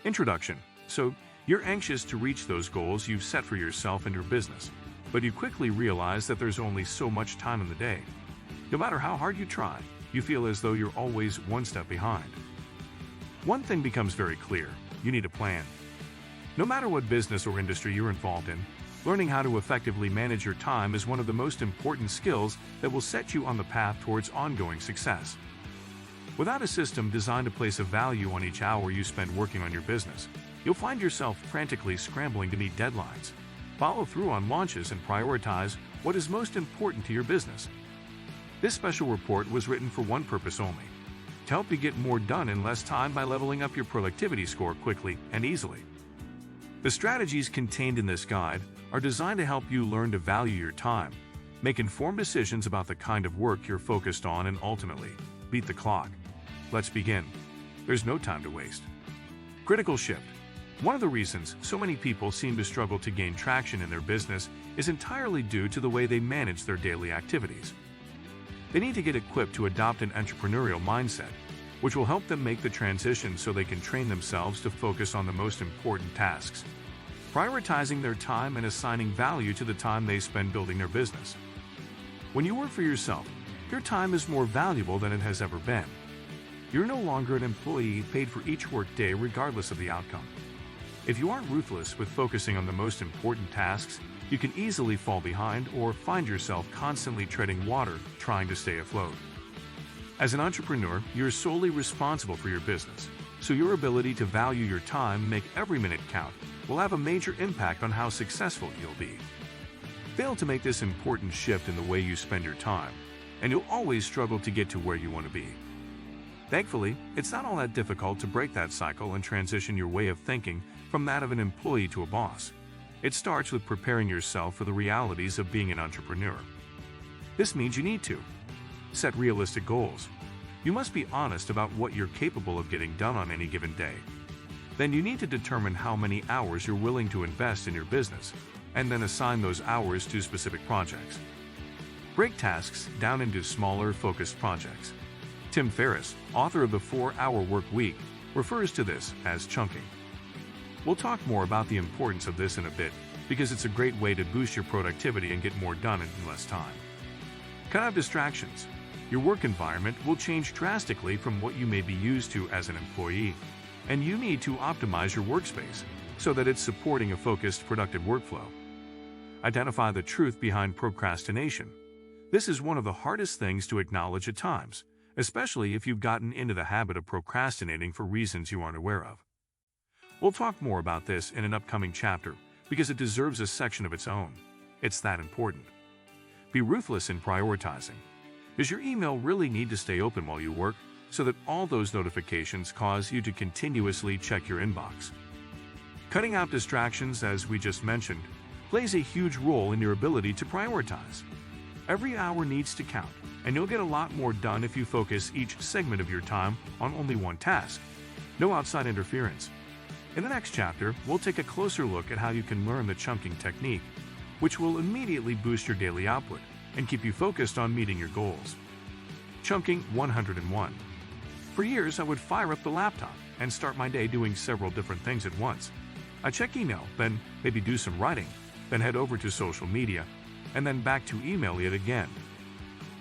Introduction. So, you're anxious to reach those goals you've set for yourself and your business, but you quickly realize that there's only so much time in the day. No matter how hard you try, you feel as though you're always one step behind. One thing becomes very clear: you need a plan. No matter what business or industry you're involved in, learning how to effectively manage your time is one of the most important skills that will set you on the path towards ongoing success. Without a system designed to place a value on each hour you spend working on your business, you'll find yourself frantically scrambling to meet deadlines, follow through on launches, and prioritize what is most important to your business. This special report was written for one purpose only: to help you get more done in less time by leveling up your productivity score quickly and easily. The strategies contained in this guide are designed to help you learn to value your time, make informed decisions about the kind of work you're focused on, and ultimately, beat the clock. Let's begin. There's no time to waste. Critical shift. One of the reasons so many people seem to struggle to gain traction in their business is entirely due to the way they manage their daily activities. They need to get equipped to adopt an entrepreneurial mindset, which will help them make the transition so they can train themselves to focus on the most important tasks, prioritizing their time and assigning value to the time they spend building their business. When you work for yourself, your time is more valuable than it has ever been. You're no longer an employee paid for each workday regardless of the outcome. If you aren't ruthless with focusing on the most important tasks, you can easily fall behind or find yourself constantly treading water trying to stay afloat. As an entrepreneur, you're solely responsible for your business, so your ability to value your time, make every minute count, will have a major impact on how successful you'll be. Fail to make this important shift in the way you spend your time, and you'll always struggle to get to where you want to be. Thankfully, it's not all that difficult to break that cycle and transition your way of thinking from that of an employee to a boss. It starts with preparing yourself for the realities of being an entrepreneur. This means you need to set realistic goals. You must be honest about what you're capable of getting done on any given day. Then you need to determine how many hours you're willing to invest in your business, and then assign those hours to specific projects. Break tasks down into smaller, focused projects. Tim Ferriss, author of The 4-Hour Work Week, refers to this as chunking. We'll talk more about the importance of this in a bit, because it's a great way to boost your productivity and get more done in less time. Cut out distractions. Your work environment will change drastically from what you may be used to as an employee, and you need to optimize your workspace so that it's supporting a focused, productive workflow. Identify the truth behind procrastination. This is one of the hardest things to acknowledge at times, especially if you've gotten into the habit of procrastinating for reasons you aren't aware of. We'll talk more about this in an upcoming chapter because it deserves a section of its own. It's that important. Be ruthless in prioritizing. Does your email really need to stay open while you work so that all those notifications cause you to continuously check your inbox? Cutting out distractions, as we just mentioned, plays a huge role in your ability to prioritize. Every hour needs to count, and you'll get a lot more done if you focus each segment of your time on only one task. No outside interference. In the next chapter, we'll take a closer look at how you can learn the chunking technique, which will immediately boost your daily output and keep you focused on meeting your goals. Chunking 101. For years, I would fire up the laptop and start my day doing several different things at once. I check email, then maybe do some writing, then head over to social media, and then back to email it again.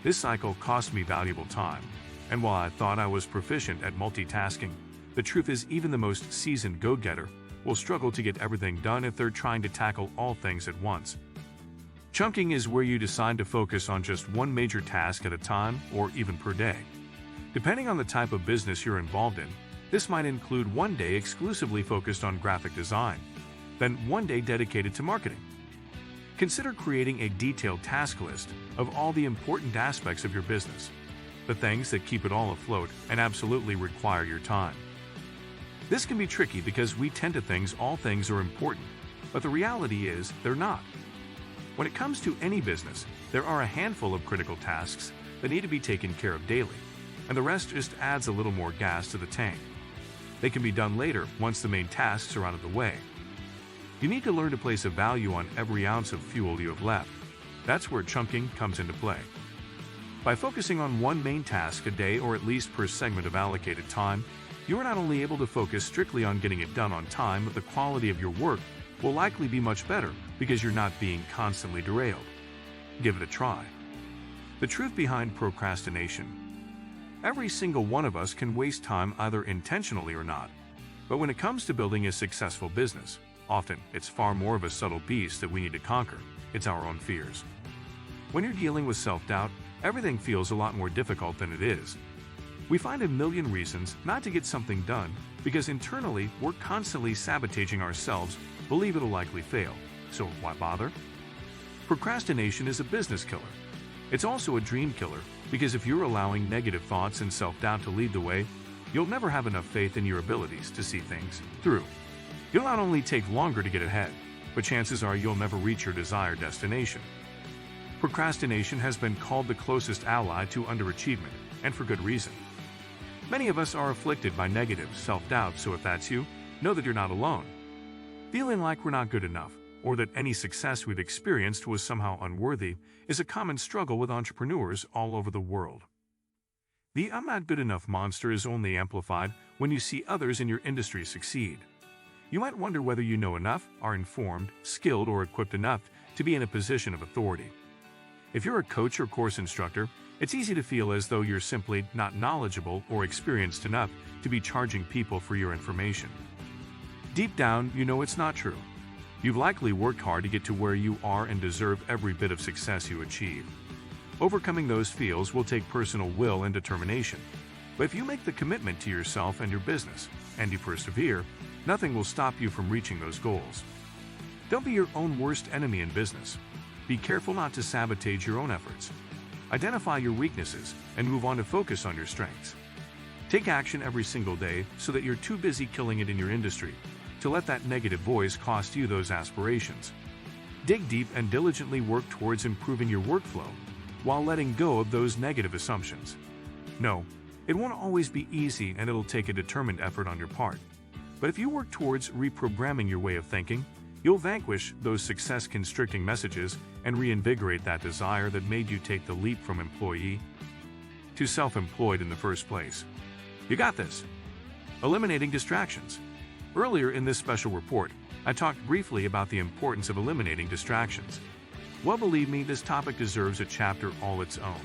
This cycle cost me valuable time, and while I thought I was proficient at multitasking, the truth is even the most seasoned go-getter will struggle to get everything done if they're trying to tackle all things at once. Chunking is where you decide to focus on just one major task at a time or even per day. Depending on the type of business you're involved in, this might include one day exclusively focused on graphic design, then one day dedicated to marketing. Consider creating a detailed task list of all the important aspects of your business, the things that keep it all afloat and absolutely require your time. This can be tricky because we tend to think all things are important, but the reality is they're not. When it comes to any business, there are a handful of critical tasks that need to be taken care of daily, and the rest just adds a little more gas to the tank. They can be done later once the main tasks are out of the way. You need to learn to place a value on every ounce of fuel you have left. That's where chunking comes into play. By focusing on one main task a day or at least per segment of allocated time, You are not only able to focus strictly on getting it done on time, but the quality of your work will likely be much better because you're not being constantly derailed. Give it a try. The truth behind procrastination. Every single one of us can waste time either intentionally or not. But when it comes to building a successful business, often it's far more of a subtle beast that we need to conquer. It's our own fears. When you're dealing with self-doubt, everything feels a lot more difficult than it is. We find a million reasons not to get something done because internally we're constantly sabotaging ourselves, believe it'll likely fail. So why bother? Procrastination is a business killer. It's also a dream killer because if you're allowing negative thoughts and self-doubt to lead the way, you'll never have enough faith in your abilities to see things through. You'll not only take longer to get ahead, but chances are you'll never reach your desired destination. Procrastination has been called the closest ally to underachievement, and for good reason. Many of us are afflicted by negative self-doubt, so if that's you, know that you're not alone. Feeling like we're not good enough, or that any success we've experienced was somehow unworthy, is a common struggle with entrepreneurs all over the world. The "I'm not good enough" monster is only amplified when you see others in your industry succeed. You might wonder whether you know enough, are informed, skilled, or equipped enough to be in a position of authority. If you're a coach or course instructor, it's easy to feel as though you're simply not knowledgeable or experienced enough to be charging people for your information. Deep down, you know it's not true. You've likely worked hard to get to where you are and deserve every bit of success you achieve. Overcoming those feels will take personal will and determination. But if you make the commitment to yourself and your business, and you persevere, nothing will stop you from reaching those goals. Don't be your own worst enemy in business. Be careful not to sabotage your own efforts. Identify your weaknesses and move on to focus on your strengths. Take action every single day so that you're too busy killing it in your industry to let that negative voice cost you those aspirations. Dig deep and diligently work towards improving your workflow while letting go of those negative assumptions. No, it won't always be easy and it'll take a determined effort on your part. But if you work towards reprogramming your way of thinking, you'll vanquish those success-constricting messages and reinvigorate that desire that made you take the leap from employee to self-employed in the first place. You got this. Eliminating distractions. Earlier in this special report, I talked briefly about the importance of eliminating distractions. Well, believe me, this topic deserves a chapter all its own.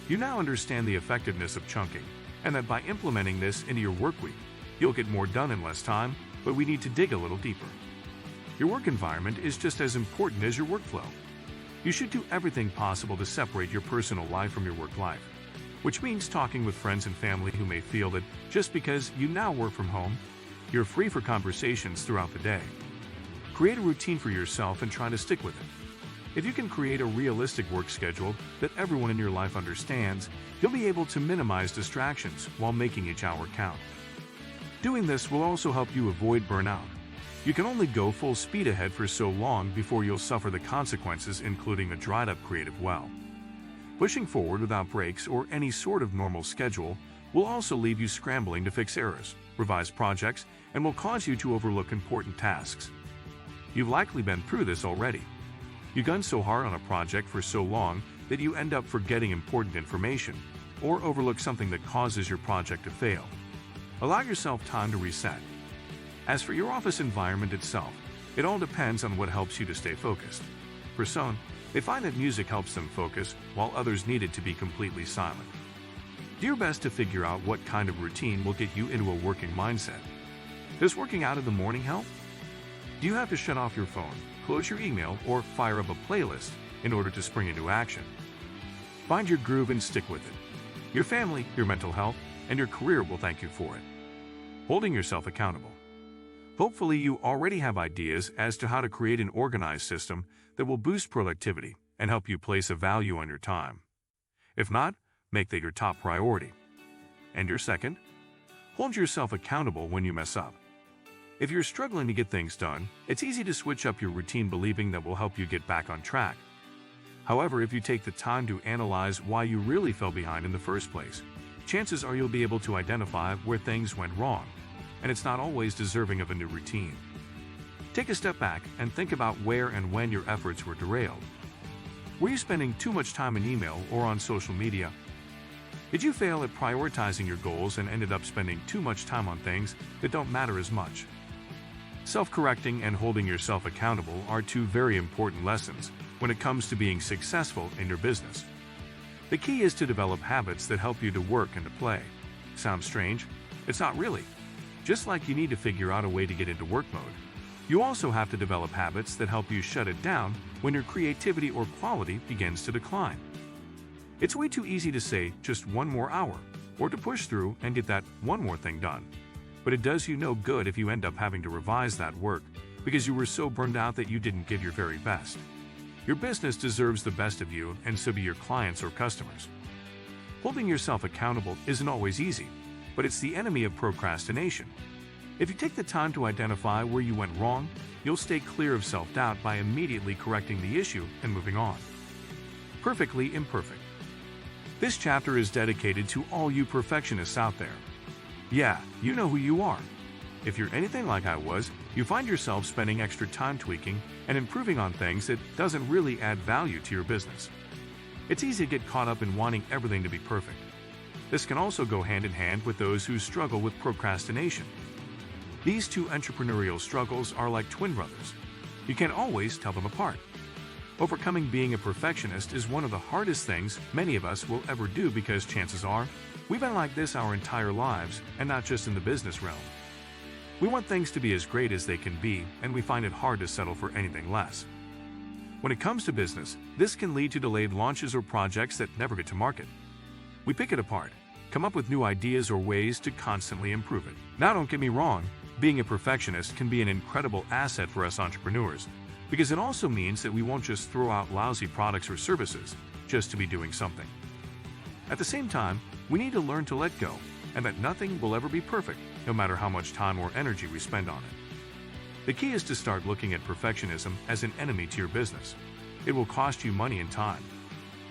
You now understand the effectiveness of chunking, and that by implementing this into your work week, you'll get more done in less time, but we need to dig a little deeper. Your work environment is just as important as your workflow. You should do everything possible to separate your personal life from your work life, which means talking with friends and family who may feel that just because you now work from home, you're free for conversations throughout the day. Create a routine for yourself and try to stick with it. If you can create a realistic work schedule that everyone in your life understands, you'll be able to minimize distractions while making each hour count. Doing this will also help you avoid burnout. You can only go full speed ahead for so long before you'll suffer the consequences, including a dried-up creative well. Pushing forward without breaks or any sort of normal schedule will also leave you scrambling to fix errors, revise projects, and will cause you to overlook important tasks. You've likely been through this already. You've gone so hard on a project for so long that you end up forgetting important information or overlook something that causes your project to fail. Allow yourself time to reset. As for your office environment itself, it all depends on what helps you to stay focused. For some, they find that music helps them focus, while others need it to be completely silent. Do your best to figure out what kind of routine will get you into a working mindset. Does working out in the morning help? Do you have to shut off your phone, close your email, or fire up a playlist in order to spring into action? Find your groove and stick with it. Your family, your mental health, and your career will thank you for it. Holding yourself accountable. Hopefully you already have ideas as to how to create an organized system that will boost productivity and help you place a value on your time. If not, make that your top priority. And your second? Hold yourself accountable when you mess up. If you're struggling to get things done, it's easy to switch up your routine believing that will help you get back on track. However, if you take the time to analyze why you really fell behind in the first place, chances are you'll be able to identify where things went wrong, and it's not always deserving of a new routine. Take a step back and think about where and when your efforts were derailed. Were you spending too much time in email or on social media? Did you fail at prioritizing your goals and ended up spending too much time on things that don't matter as much? Self-correcting and holding yourself accountable are two very important lessons when it comes to being successful in your business. The key is to develop habits that help you to work and to play. Sounds strange? It's not really. Just like you need to figure out a way to get into work mode, you also have to develop habits that help you shut it down when your creativity or quality begins to decline. It's way too easy to say just one more hour, or to push through and get that one more thing done. But it does you no good if you end up having to revise that work because you were so burned out that you didn't give your very best. Your business deserves the best of you, and so do your clients or customers. Holding yourself accountable isn't always easy, but it's the enemy of procrastination. If you take the time to identify where you went wrong, you'll stay clear of self-doubt by immediately correcting the issue and moving on. Perfectly imperfect. This chapter is dedicated to all you perfectionists out there. Yeah, you know who you are. If you're anything like I was, you find yourself spending extra time tweaking and improving on things that doesn't really add value to your business. It's easy to get caught up in wanting everything to be perfect. This can also go hand in hand with those who struggle with procrastination. These two entrepreneurial struggles are like twin brothers. You can't always tell them apart. Overcoming being a perfectionist is one of the hardest things many of us will ever do because chances are, we've been like this our entire lives and not just in the business realm. We want things to be as great as they can be, and we find it hard to settle for anything less. When it comes to business, this can lead to delayed launches or projects that never get to market. We pick it apart, come up with new ideas or ways to constantly improve it. Now don't get me wrong, being a perfectionist can be an incredible asset for us entrepreneurs, because it also means that we won't just throw out lousy products or services just to be doing something. At the same time, we need to learn to let go, and that nothing will ever be perfect, no matter how much time or energy we spend on it. The key is to start looking at perfectionism as an enemy to your business. It will cost you money and time.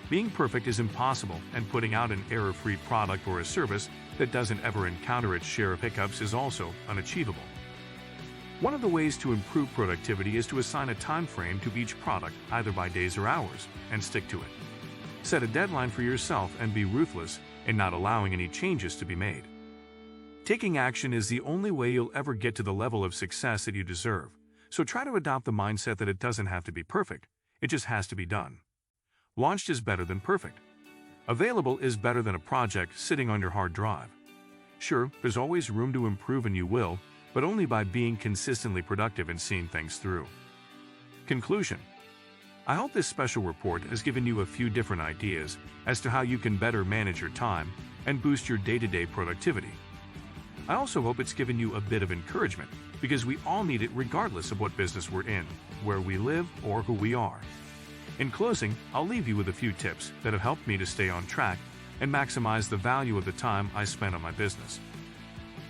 Being perfect is impossible, and putting out an error-free product or a service that doesn't ever encounter its share of hiccups is also unachievable. One of the ways to improve productivity is to assign a time frame to each product, either by days or hours, and stick to it. Set a deadline for yourself and be ruthless in not allowing any changes to be made. Taking action is the only way you'll ever get to the level of success that you deserve, so try to adopt the mindset that it doesn't have to be perfect, it just has to be done. Launched is better than perfect. Available is better than a project sitting on your hard drive. Sure, there's always room to improve, and you will, but only by being consistently productive and seeing things through. Conclusion. I hope this special report has given you a few different ideas as to how you can better manage your time and boost your day-to-day productivity. I also hope it's given you a bit of encouragement, because we all need it regardless of what business we're in, where we live, or who we are. In closing, I'll leave you with a few tips that have helped me to stay on track and maximize the value of the time I spend on my business.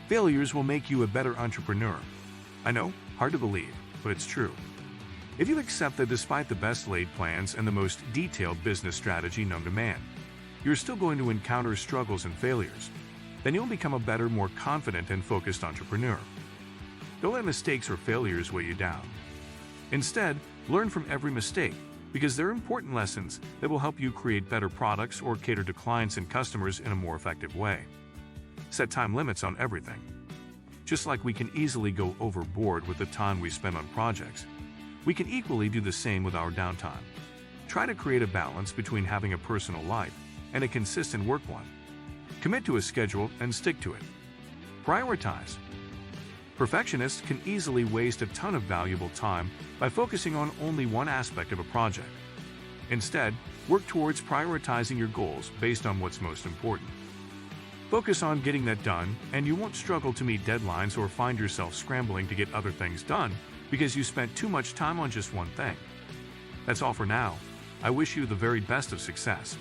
Failures will make you a better entrepreneur. I know, hard to believe, but it's true. If you accept that despite the best laid plans and the most detailed business strategy known to man, you're still going to encounter struggles and failures, then you'll become a better, more confident and focused entrepreneur. Don't let mistakes or failures weigh you down. Instead, learn from every mistake, because they're important lessons that will help you create better products or cater to clients and customers in a more effective way. Set time limits on everything. Just like we can easily go overboard with the time we spend on projects, we can equally do the same with our downtime. Try to create a balance between having a personal life and a consistent work one. Commit to a schedule and stick to it. Prioritize. Perfectionists can easily waste a ton of valuable time by focusing on only one aspect of a project. Instead, work towards prioritizing your goals based on what's most important. Focus on getting that done, and you won't struggle to meet deadlines or find yourself scrambling to get other things done because you spent too much time on just one thing. That's all for now. I wish you the very best of success.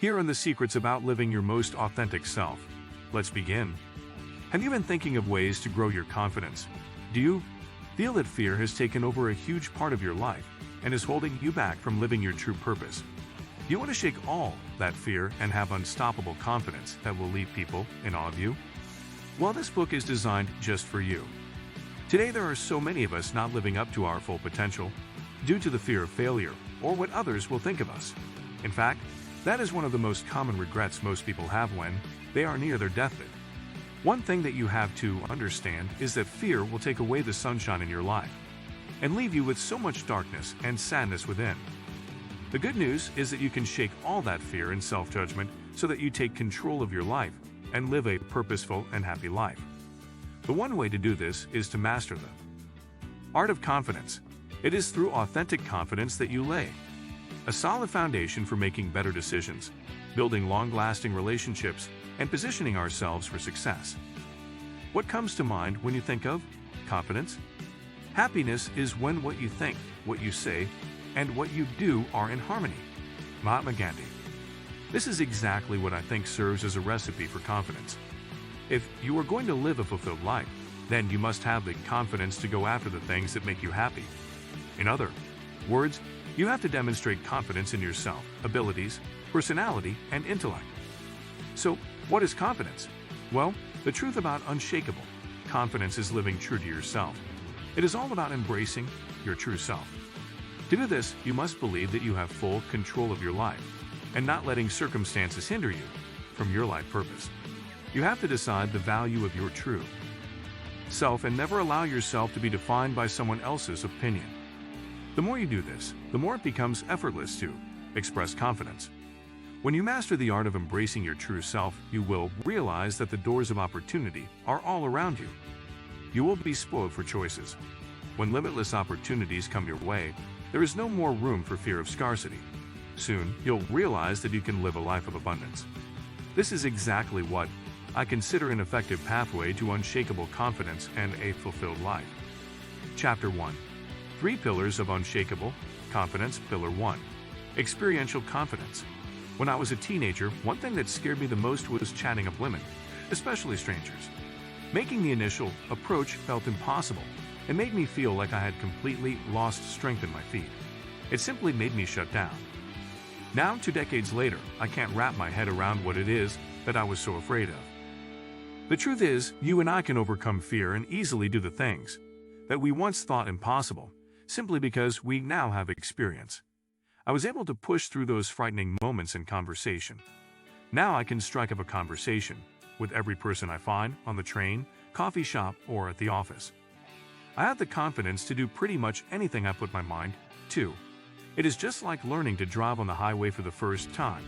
Here are the secrets about living your most authentic self. Let's begin. Have you been thinking of ways to grow your confidence? Do you Feel that fear has taken over a huge part of your life and is holding you back from living your true purpose. You want to shake all that fear and have unstoppable confidence that will leave people in awe of you? Well, this book is designed just for you. Today, there are so many of us not living up to our full potential due to the fear of failure or what others will think of us. In fact, that is one of the most common regrets most people have when they are near their deathbed. One thing that you have to understand is that fear will take away the sunshine in your life and leave you with so much darkness and sadness within. The good news is that you can shake all that fear and self-judgment so that you take control of your life and live a purposeful and happy life. The one way to do this is to master the art of confidence. It is through authentic confidence that you lay a solid foundation for making better decisions, building long-lasting relationships, and positioning ourselves for success. What comes to mind when you think of confidence? Happiness is when what you think, what you say, and what you do are in harmony. Mahatma Gandhi. This is exactly what I think serves as a recipe for confidence. If you are going to live a fulfilled life, then you must have the confidence to go after the things that make you happy. In other words, you have to demonstrate confidence in yourself, abilities, personality, and intellect. So, what is confidence? Well, the truth about Unshakeable. Confidence is living true to yourself. It is all about embracing your true self. To do this, you must believe that you have full control of your life and not letting circumstances hinder you from your life purpose. You have to decide the value of your true self and never allow yourself to be defined by someone else's opinion. The more you do this, the more it becomes effortless to express confidence. When you master the art of embracing your true self, you will realize that the doors of opportunity are all around you. You will be spoiled for choices. When limitless opportunities come your way, there is no more room for fear of scarcity. Soon, you'll realize that you can live a life of abundance. This is exactly what I consider an effective pathway to unshakable confidence and a fulfilled life. Chapter 1. 3 Pillars of Unshakable Confidence. Pillar 1. Experiential confidence. When I was a teenager, one thing that scared me the most was chatting up women, especially strangers. Making the initial approach felt impossible. It made me feel like I had completely lost strength in my feet. It simply made me shut down. Now, 2 decades later, I can't wrap my head around what it is that I was so afraid of. The truth is, you and I can overcome fear and easily do the things that we once thought impossible, simply because we now have experience. I was able to push through those frightening moments in conversation. Now I can strike up a conversation with every person I find on the train, coffee shop, or at the office. I have the confidence to do pretty much anything I put my mind to. It is just like learning to drive on the highway for the first time.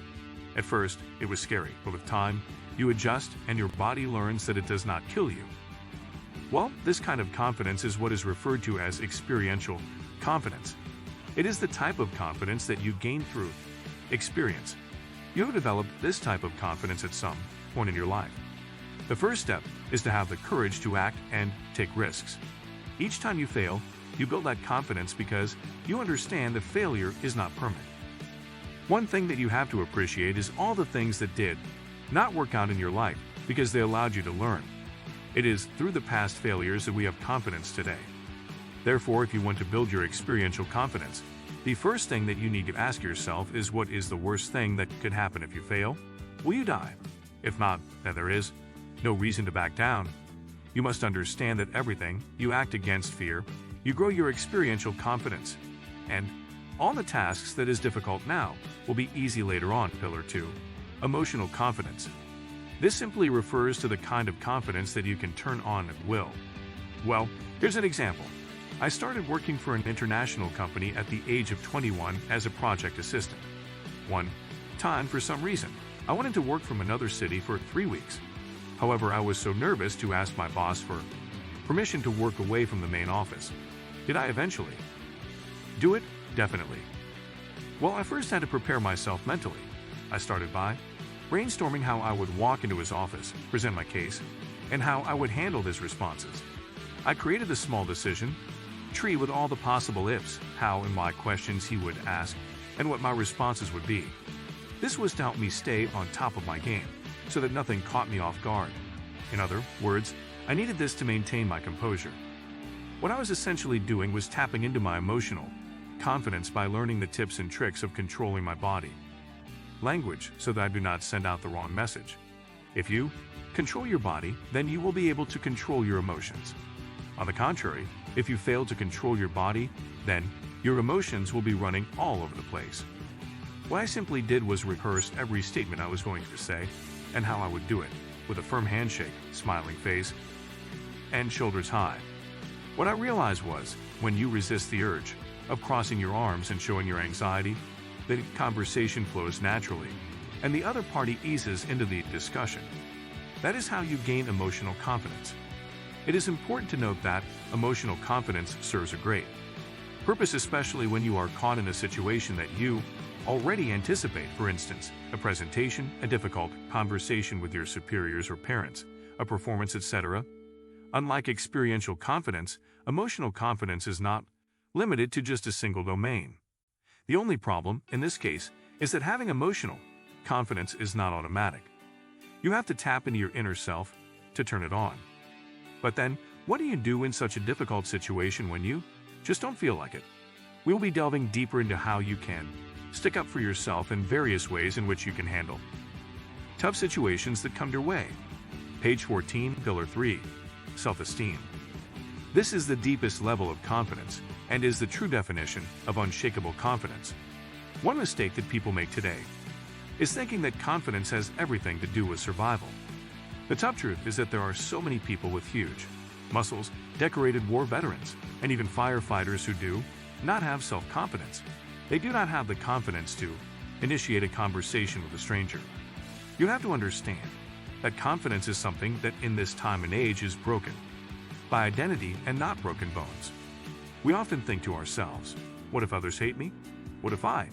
At first, it was scary, but with time, you adjust and your body learns that it does not kill you. Well, this kind of confidence is what is referred to as experiential confidence. It is the type of confidence that you gain through experience. You have developed this type of confidence at some point in your life. The first step is to have the courage to act and take risks. Each time you fail, you build that confidence because you understand that failure is not permanent. One thing that you have to appreciate is all the things that did not work out in your life because they allowed you to learn. It is through the past failures that we have confidence today. Therefore, if you want to build your experiential confidence, the first thing that you need to ask yourself is, what is the worst thing that could happen if you fail? Will you die? If not, then there is no reason to back down. You must understand that everything you act against fear, you grow your experiential confidence. And all the tasks that is difficult now will be easy later on. Pillar 2. Emotional confidence. This simply refers to the kind of confidence that you can turn on at will. Well, here's an example. I started working for an international company at the age of 21 as a project assistant. One time, for some reason, I wanted to work from another city for 3 weeks. However, I was so nervous to ask my boss for permission to work away from the main office. Did I eventually do it? Definitely. Well, I first had to prepare myself mentally. I started by brainstorming how I would walk into his office, present my case, and how I would handle his responses. I created a small decision tree with all the possible ifs, how and why questions he would ask, and what my responses would be. This was to help me stay on top of my game, so that nothing caught me off guard. In other words, I needed this to maintain my composure. What I was essentially doing was tapping into my emotional confidence by learning the tips and tricks of controlling my body language so that I do not send out the wrong message. If you control your body, then you will be able to control your emotions. On the contrary, if you fail to control your body, then your emotions will be running all over the place. What I simply did was rehearse every statement I was going to say and how I would do it, with a firm handshake, smiling face, and shoulders high. What I realized was, when you resist the urge of crossing your arms and showing your anxiety, the conversation flows naturally, and the other party eases into the discussion. That is how you gain emotional confidence. It is important to note that emotional confidence serves a great purpose, especially when you are caught in a situation that you already anticipate. For instance, a presentation, a difficult conversation with your superiors or parents, a performance, etc. Unlike experiential confidence, emotional confidence is not limited to just a single domain. The only problem, in this case, is that having emotional confidence is not automatic. You have to tap into your inner self to turn it on. But then, what do you do in such a difficult situation when you just don't feel like it? We will be delving deeper into how you can stick up for yourself and various ways in which you can handle tough situations that come your way. Page 14, Pillar 3, Self-Esteem. This is the deepest level of confidence and is the true definition of unshakable confidence. One mistake that people make today is thinking that confidence has everything to do with survival. The tough truth is that there are so many people with huge muscles, decorated war veterans, and even firefighters who do not have self-confidence. They do not have the confidence to initiate a conversation with a stranger. You have to understand that confidence is something that in this time and age is broken by identity and not broken bones. We often think to ourselves, what if others hate me? What if I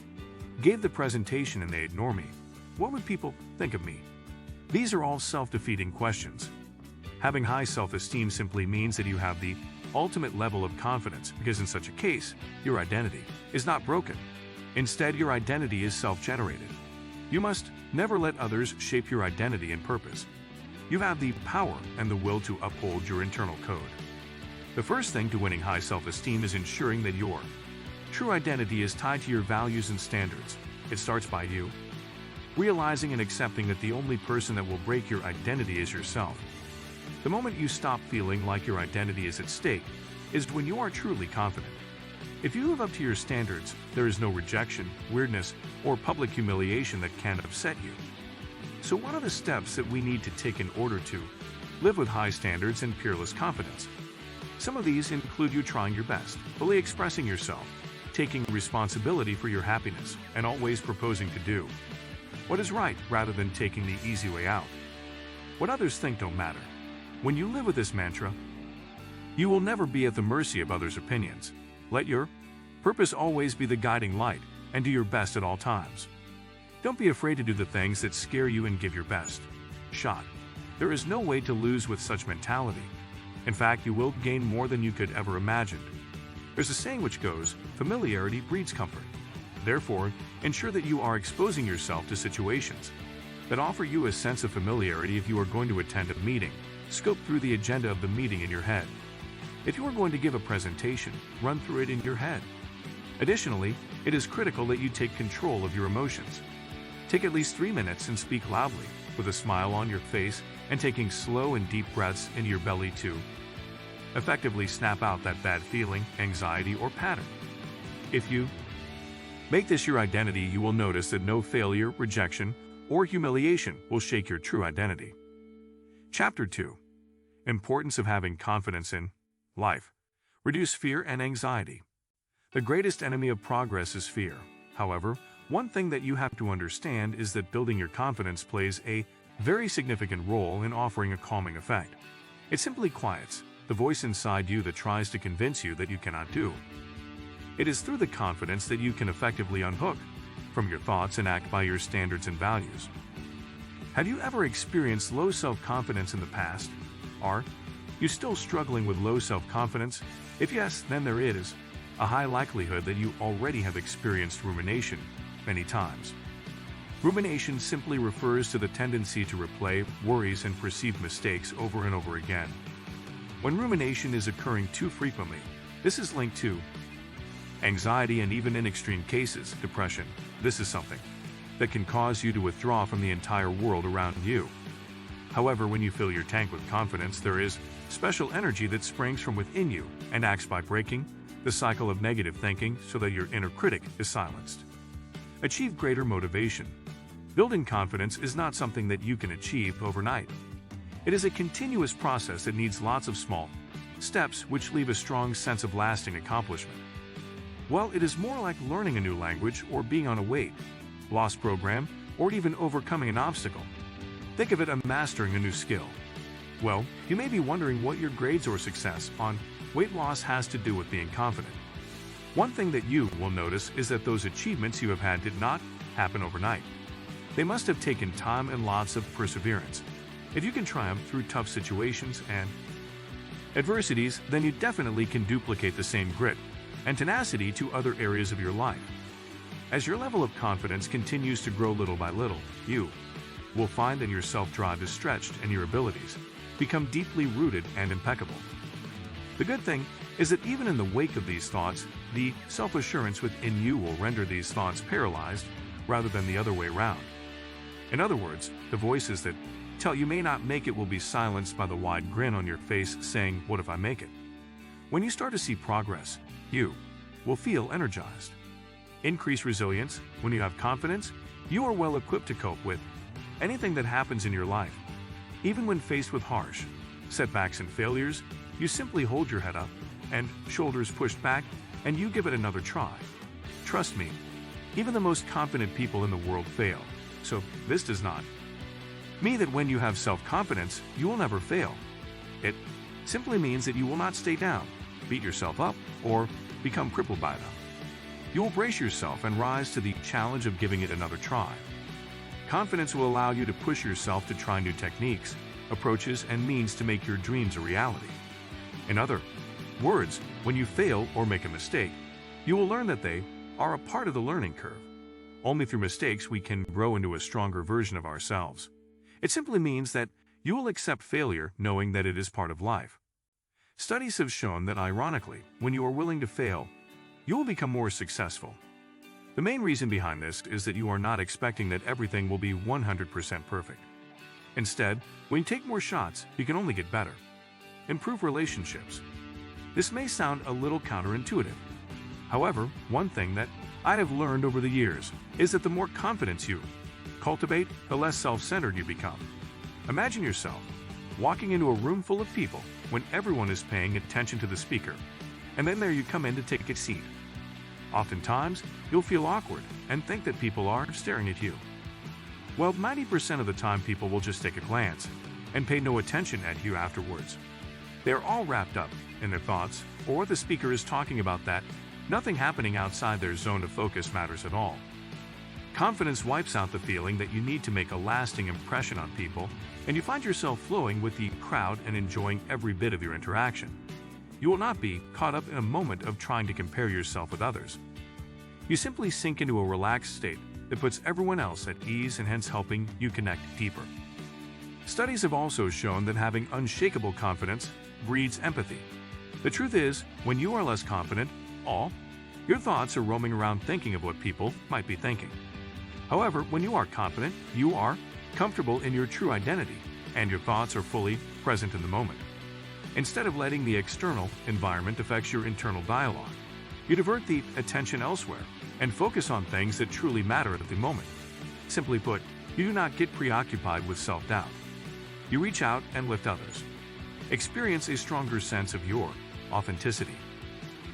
gave the presentation and they ignore me? What would people think of me? These are all self-defeating questions. Having high self-esteem simply means that you have the ultimate level of confidence, because in such a case, your identity is not broken. Instead, your identity is self-generated. You must never let others shape your identity and purpose. You have the power and the will to uphold your internal code. The first thing to winning high self-esteem is ensuring that your true identity is tied to your values and standards. It starts by you realizing and accepting that the only person that will break your identity is yourself. The moment you stop feeling like your identity is at stake is when you are truly confident. If you live up to your standards, there is no rejection, weirdness, or public humiliation that can upset you. So what are the steps that we need to take in order to live with high standards and peerless confidence? Some of these include you trying your best, fully expressing yourself, taking responsibility for your happiness, and always proposing to do what is right rather than taking the easy way out. What others think don't matter. When you live with this mantra, you will never be at the mercy of others' opinions. Let your purpose always be the guiding light, and do your best at all times. Don't be afraid to do the things that scare you and give your best shot. There is no way to lose with such mentality. In fact, you will gain more than you could ever imagine. There's a saying which goes, familiarity breeds comfort. Therefore, ensure that you are exposing yourself to situations that offer you a sense of familiarity. If you are going to attend a meeting, scope through the agenda of the meeting in your head. If you are going to give a presentation, run through it in your head. Additionally, it is critical that you take control of your emotions. Take at least 3 minutes and speak loudly, with a smile on your face and taking slow and deep breaths into your belly to effectively snap out that bad feeling, anxiety, or pattern. If you make this your identity, you will notice that no failure, rejection, or humiliation will shake your true identity. Chapter 2. Importance of having confidence in life. Reduce fear and anxiety. The greatest enemy of progress is fear. However, one thing that you have to understand is that building your confidence plays a very significant role in offering a calming effect. It simply quiets the voice inside you that tries to convince you that you cannot do. It is through the confidence that you can effectively unhook from your thoughts and act by your standards and values. Have you ever experienced low self-confidence in the past? Are you still struggling with low self-confidence? If yes, then there is a high likelihood that you already have experienced rumination many times. Rumination simply refers to the tendency to replay worries and perceived mistakes over and over again. When rumination is occurring too frequently, this is linked to anxiety and even in extreme cases, depression. This is something that can cause you to withdraw from the entire world around you. However, when you fill your tank with confidence, there is special energy that springs from within you and acts by breaking the cycle of negative thinking so that your inner critic is silenced. Achieve greater motivation. Building confidence is not something that you can achieve overnight. It is a continuous process that needs lots of small steps which leave a strong sense of lasting accomplishment. Well, it is more like learning a new language or being on a weight loss program or even overcoming an obstacle. Think of it as mastering a new skill. Well, you may be wondering what your grades or success on weight loss has to do with being confident. One thing that you will notice is that those achievements you have had did not happen overnight. They must have taken time and lots of perseverance. If you can triumph through tough situations and adversities, then you definitely can duplicate the same grit and tenacity to other areas of your life. As your level of confidence continues to grow little by little, you will find that your self-drive is stretched and your abilities become deeply rooted and impeccable. The good thing is that even in the wake of these thoughts, the self-assurance within you will render these thoughts paralyzed rather than the other way around. In other words, the voices that tell you may not make it will be silenced by the wide grin on your face saying, "What if I make it?" When you start to see progress, you will feel energized. Increase resilience. When you have confidence, you are well equipped to cope with anything that happens in your life. Even when faced with harsh setbacks and failures, you simply hold your head up and shoulders pushed back and you give it another try. Trust me, even the most confident people in the world fail. So this does not mean that when you have self-confidence, you will never fail. It simply means that you will not stay down, beat yourself up, or become crippled by them. You will brace yourself and rise to the challenge of giving it another try. Confidence will allow you to push yourself to try new techniques, approaches, and means to make your dreams a reality. In other words, when you fail or make a mistake, you will learn that they are a part of the learning curve. Only through mistakes we can grow into a stronger version of ourselves. It simply means that you will accept failure knowing that it is part of life. Studies have shown that ironically, when you are willing to fail, you will become more successful. The main reason behind this is that you are not expecting that everything will be 100% perfect. Instead, when you take more shots, you can only get better. Improve relationships. This may sound a little counterintuitive. However, one thing that I have learned over the years is that the more confidence you cultivate, the less self-centered you become. Imagine yourself walking into a room full of people when everyone is paying attention to the speaker, and then there you come in to take a seat. Oftentimes, you'll feel awkward and think that people are staring at you. Well, 90% of the time people will just take a glance and pay no attention at you afterwards. They're all wrapped up in their thoughts, or what the speaker is talking about, that nothing happening outside their zone of focus matters at all. Confidence wipes out the feeling that you need to make a lasting impression on people, and you find yourself flowing with the crowd and enjoying every bit of your interaction. You will not be caught up in a moment of trying to compare yourself with others. You simply sink into a relaxed state that puts everyone else at ease and hence helping you connect deeper. Studies have also shown that having unshakable confidence breeds empathy. The truth is, when you are less confident, all your thoughts are roaming around thinking of what people might be thinking. However, when you are confident, you are comfortable in your true identity, and your thoughts are fully present in the moment. Instead of letting the external environment affect your internal dialogue, you divert the attention elsewhere and focus on things that truly matter at the moment. Simply put, you do not get preoccupied with self-doubt. You reach out and lift others. Experience a stronger sense of your authenticity.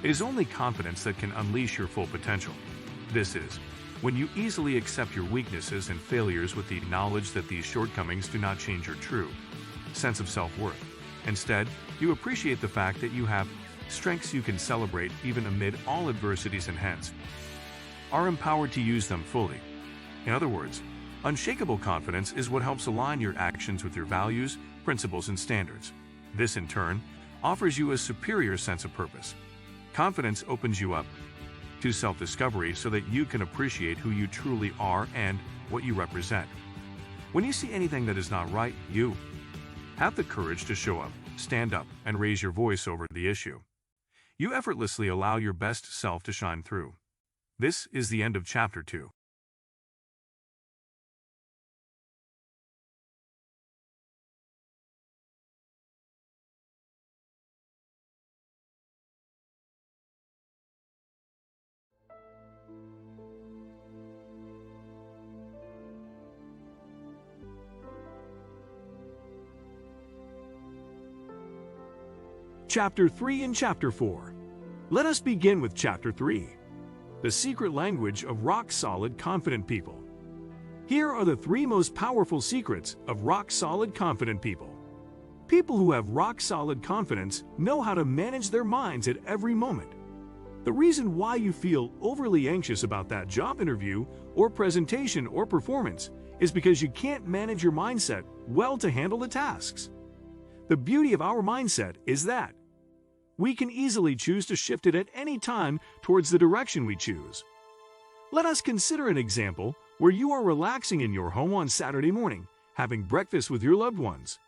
It is only confidence that can unleash your full potential. This is when you easily accept your weaknesses and failures with the knowledge that these shortcomings do not change your true sense of self-worth. Instead, you appreciate the fact that you have strengths you can celebrate even amid all adversities and hence are empowered to use them fully. In other words, unshakable confidence is what helps align your actions with your values, principles, and standards. This, in turn, offers you a superior sense of purpose. Confidence opens you up to self-discovery so that you can appreciate who you truly are and what you represent. When you see anything that is not right, you have the courage to show up stand up, and raise your voice over the issue. You effortlessly allow your best self to shine through. This is the end of Chapter 2. Chapter 3 and Chapter 4. Let us begin with Chapter 3. The secret language of rock-solid confident people. Here are the 3 most powerful secrets of rock-solid confident people. People who have rock-solid confidence know how to manage their minds at every moment. The reason why you feel overly anxious about that job interview or presentation or performance is because you can't manage your mindset well to handle the tasks. The beauty of our mindset is that we can easily choose to shift it at any time towards the direction we choose. Let us consider an example where you are relaxing in your home on Saturday morning, having breakfast with your loved ones.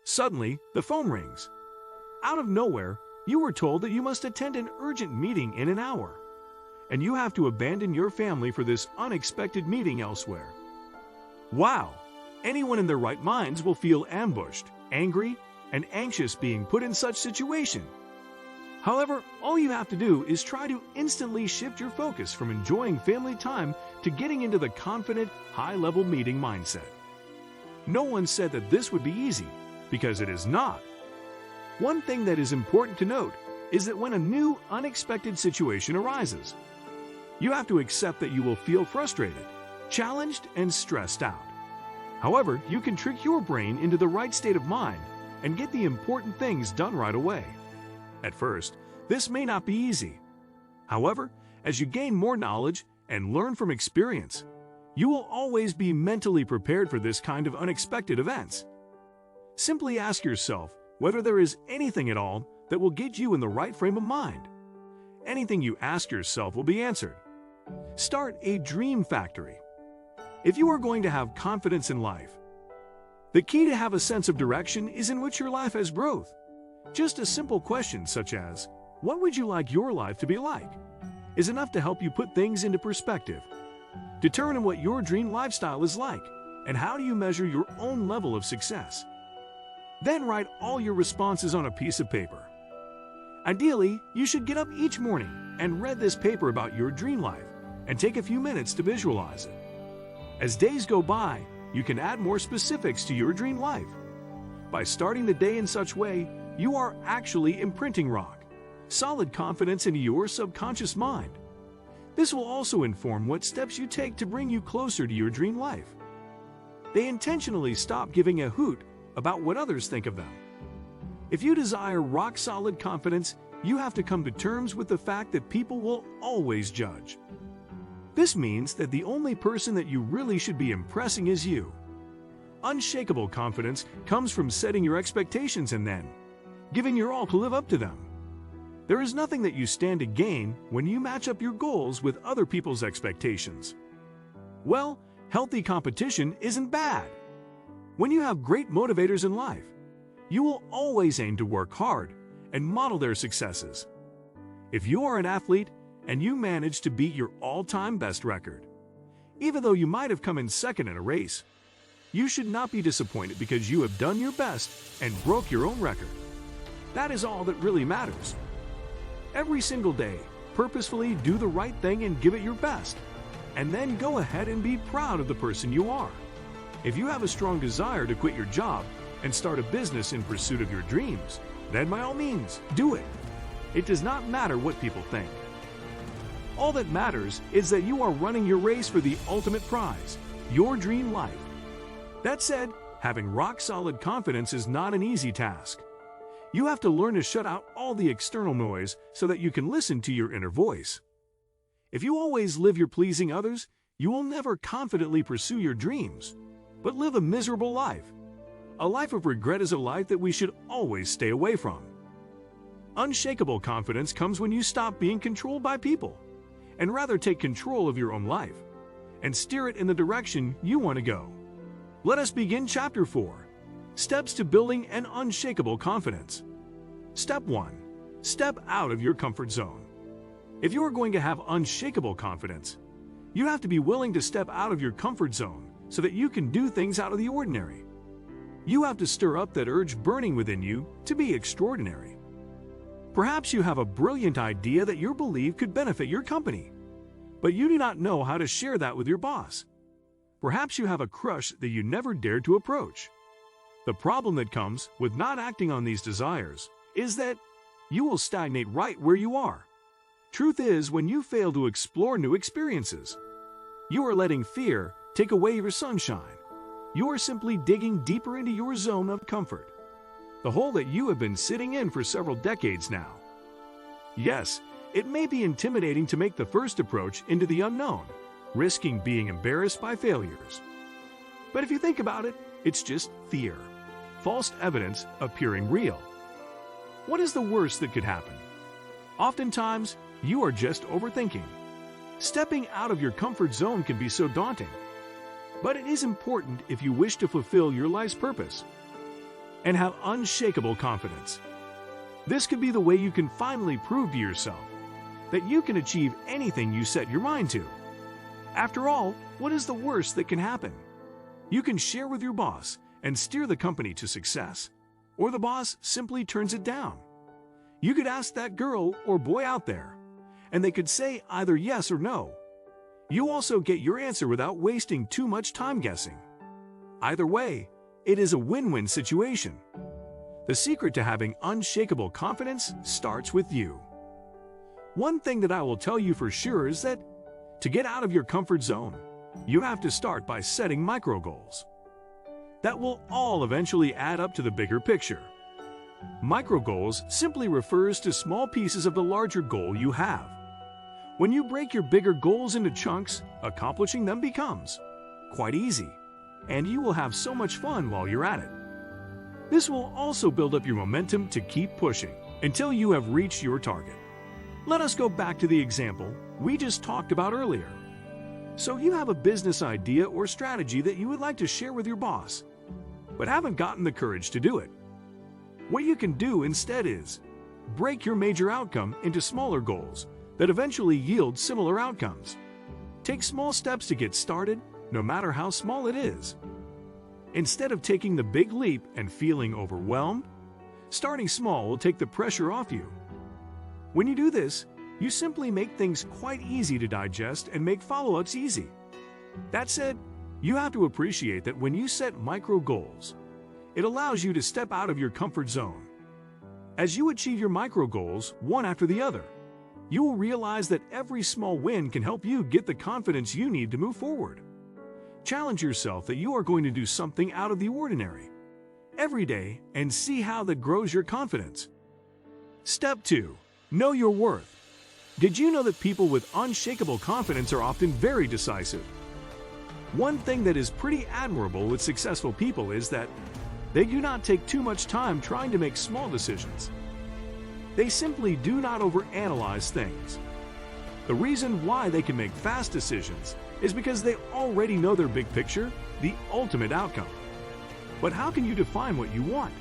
Suddenly, the phone rings. Out of nowhere, you were told that you must attend an urgent meeting in an hour, and you have to abandon your family for this unexpected meeting elsewhere. Wow! Anyone in their right minds will feel ambushed, angry, and anxious being put in such situation. However, all you have to do is try to instantly shift your focus from enjoying family time to getting into the confident, high-level meeting mindset. No one said that this would be easy, because it is not. One thing that is important to note is that when a new, unexpected situation arises, you have to accept that you will feel frustrated, challenged, and stressed out. However, you can trick your brain into the right state of mind and get the important things done right away. At first, this may not be easy. However, as you gain more knowledge and learn from experience, you will always be mentally prepared for this kind of unexpected events. Simply ask yourself whether there is anything at all that will get you in the right frame of mind. Anything you ask yourself will be answered. Start a dream factory. If you are going to have confidence in life, the key to have a sense of direction is in which your life has growth. Just a simple question such as, what would you like your life to be like, is enough to help you put things into perspective. Determine what your dream lifestyle is like, and how do you measure your own level of success. Then write all your responses on a piece of paper. Ideally, you should get up each morning and read this paper about your dream life and take a few minutes to visualize it. As days go by, you can add more specifics to your dream life. By starting the day in such way, you are actually imprinting solid confidence into your subconscious mind. This will also inform what steps you take to bring you closer to your dream life. They intentionally stop giving a hoot about what others think of them. If you desire rock-solid confidence, you have to come to terms with the fact that people will always judge. This means that the only person that you really should be impressing is you. Unshakable confidence comes from setting your expectations and then giving your all to live up to them. There is nothing that you stand to gain when you match up your goals with other people's expectations. Well, healthy competition isn't bad. When you have great motivators in life, you will always aim to work hard and model their successes. If you are an athlete and you manage to beat your all-time best record, even though you might have come in second in a race, you should not be disappointed because you have done your best and broke your own record. That is all that really matters. Every single day, purposefully do the right thing and give it your best, and then go ahead and be proud of the person you are. If you have a strong desire to quit your job and start a business in pursuit of your dreams, then by all means, do it. It does not matter what people think. All that matters is that you are running your race for the ultimate prize, your dream life. That said, having rock-solid confidence is not an easy task. You have to learn to shut out all the external noise so that you can listen to your inner voice. If you always live your pleasing others, you will never confidently pursue your dreams, but live a miserable life. A life of regret is a life that we should always stay away from. Unshakable confidence comes when you stop being controlled by people and rather take control of your own life and steer it in the direction you want to go. Let us begin Chapter 4. Steps to building an unshakable confidence. Step 1. Step out of your comfort zone. If you are going to have unshakable confidence, you have to be willing to step out of your comfort zone so that you can do things out of the ordinary. You have to stir up that urge burning within you to be extraordinary. Perhaps you have a brilliant idea that you believe could benefit your company, but you do not know how to share that with your boss. Perhaps you have a crush that you never dared to approach. The problem that comes with not acting on these desires is that you will stagnate right where you are. Truth is, when you fail to explore new experiences, you are letting fear take away your sunshine. You are simply digging deeper into your zone of comfort, the hole that you have been sitting in for several decades now. Yes, it may be intimidating to make the first approach into the unknown, risking being embarrassed by failures. But if you think about it, it's just fear, false evidence appearing real. What is the worst that could happen? Oftentimes, you are just overthinking. Stepping out of your comfort zone can be so daunting. But it is important if you wish to fulfill your life's purpose and have unshakable confidence. This could be the way you can finally prove to yourself that you can achieve anything you set your mind to. After all, what is the worst that can happen? You can share with your boss and steer the company to success, or the boss simply turns it down. You could ask that girl or boy out there, and they could say either yes or no. You also get your answer without wasting too much time guessing. Either way, it is a win-win situation. The secret to having unshakable confidence starts with you. One thing that I will tell you for sure is that to get out of your comfort zone, you have to start by setting micro goals. That will all eventually add up to the bigger picture. Micro goals simply refers to small pieces of the larger goal you have. When you break your bigger goals into chunks, accomplishing them becomes quite easy, and you will have so much fun while you're at it. This will also build up your momentum to keep pushing until you have reached your target. Let us go back to the example we just talked about earlier. So you have a business idea or strategy that you would like to share with your boss, but haven't gotten the courage to do it. What you can do instead is break your major outcome into smaller goals that eventually yield similar outcomes. Take small steps to get started, no matter how small it is. Instead of taking the big leap and feeling overwhelmed, starting small will take the pressure off you. When you do this, you simply make things quite easy to digest and make follow-ups easy. That said, you have to appreciate that when you set micro goals, it allows you to step out of your comfort zone. As you achieve your micro goals, one after the other, you will realize that every small win can help you get the confidence you need to move forward. Challenge yourself that you are going to do something out of the ordinary every day and see how that grows your confidence. Step 2. Know your worth. Did you know that people with unshakable confidence are often very decisive? One thing that is pretty admirable with successful people is that they do not take too much time trying to make small decisions. They simply do not overanalyze things. The reason why they can make fast decisions is because they already know their big picture, the ultimate outcome. But how can you define what you want?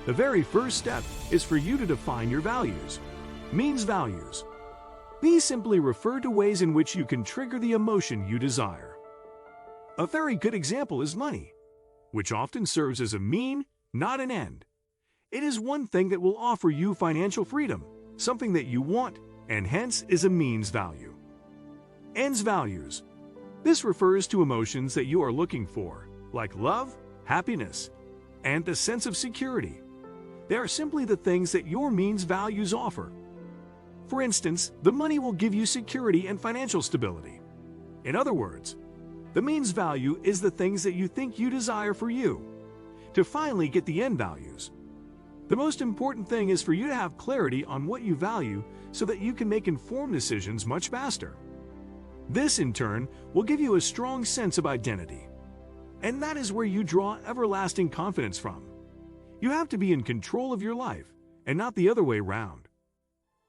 The very first step is for you to define your values. Means values. These simply refer to ways in which you can trigger the emotion you desire. A very good example is money, which often serves as a mean, not an end. It is one thing that will offer you financial freedom, something that you want, and hence is a means value. Ends values. This refers to emotions that you are looking for, like love, happiness, and the sense of security. They are simply the things that your means values offer. For instance, the money will give you security and financial stability. In other words, the means value is the things that you think you desire for you. To finally get the end values, the most important thing is for you to have clarity on what you value so that you can make informed decisions much faster. This, in turn, will give you a strong sense of identity. And that is where you draw everlasting confidence from. You have to be in control of your life, and not the other way around.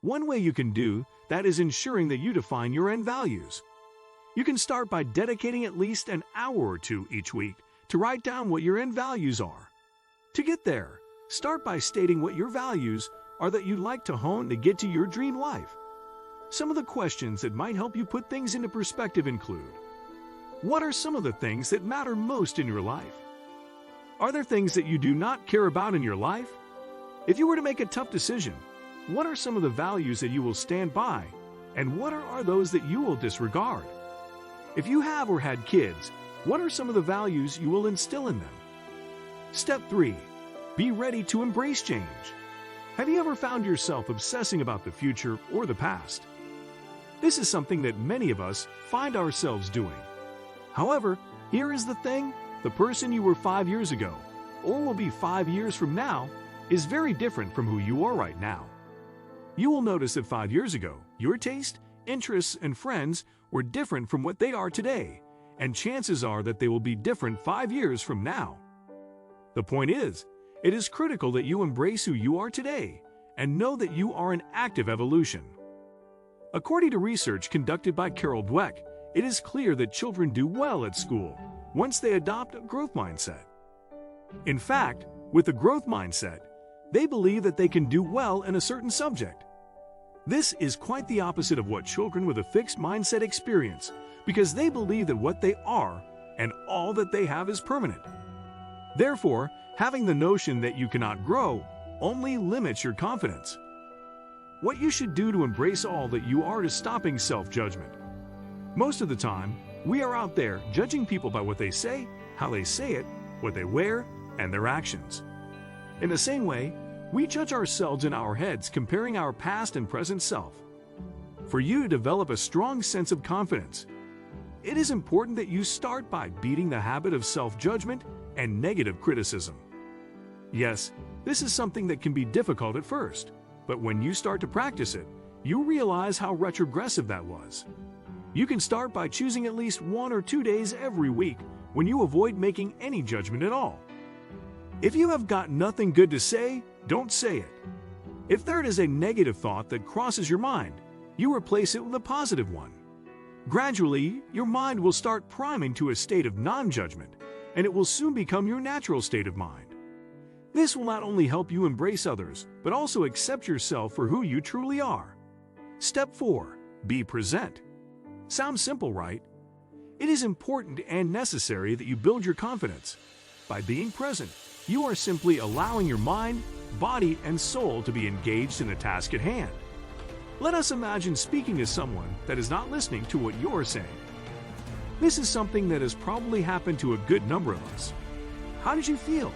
One way you can do that is ensuring that you define your end values. You can start by dedicating at least an hour or two each week to write down what your end values are. To get there, start by stating what your values are that you'd like to hone to get to your dream life. Some of the questions that might help you put things into perspective include: what are some of the things that matter most in your life? Are there things that you do not care about in your life? If you were to make a tough decision, what are some of the values that you will stand by, and what are those that you will disregard? If you have or had kids, what are some of the values you will instill in them? Step 3. Be ready to embrace change. Have you ever found yourself obsessing about the future or the past? This is something that many of us find ourselves doing. However, here is the thing: the person you were 5 years ago, or will be 5 years from now, is very different from who you are right now. You will notice that 5 years ago, your taste, interests, and friends were different from what they are today, and chances are that they will be different 5 years from now. The point is, it is critical that you embrace who you are today and know that you are in active evolution. According to research conducted by Carol Dweck, it is clear that children do well at school once they adopt a growth mindset. In fact, with a growth mindset, they believe that they can do well in a certain subject. This is quite the opposite of what children with a fixed mindset experience, because they believe that what they are and all that they have is permanent. Therefore, having the notion that you cannot grow only limits your confidence. What you should do to embrace all that you are is stopping self-judgment. Most of the time, we are out there judging people by what they say, how they say it, what they wear, and their actions. In the same way, we judge ourselves in our heads, comparing our past and present self. For you to develop a strong sense of confidence, it is important that you start by beating the habit of self-judgment and negative criticism. Yes, this is something that can be difficult at first, but when you start to practice it, you realize how retrogressive that was. You can start by choosing at least 1 or 2 days every week when you avoid making any judgment at all. If you have got nothing good to say, don't say it. If there is a negative thought that crosses your mind, you replace it with a positive one. Gradually, your mind will start priming to a state of non-judgment, and it will soon become your natural state of mind. This will not only help you embrace others, but also accept yourself for who you truly are. Step 4. Be present. Sounds simple, right? It is important and necessary that you build your confidence. By being present, you are simply allowing your mind, body, and soul to be engaged in the task at hand. Let us imagine speaking to someone that is not listening to what you're saying. This is something that has probably happened to a good number of us. How did you feel?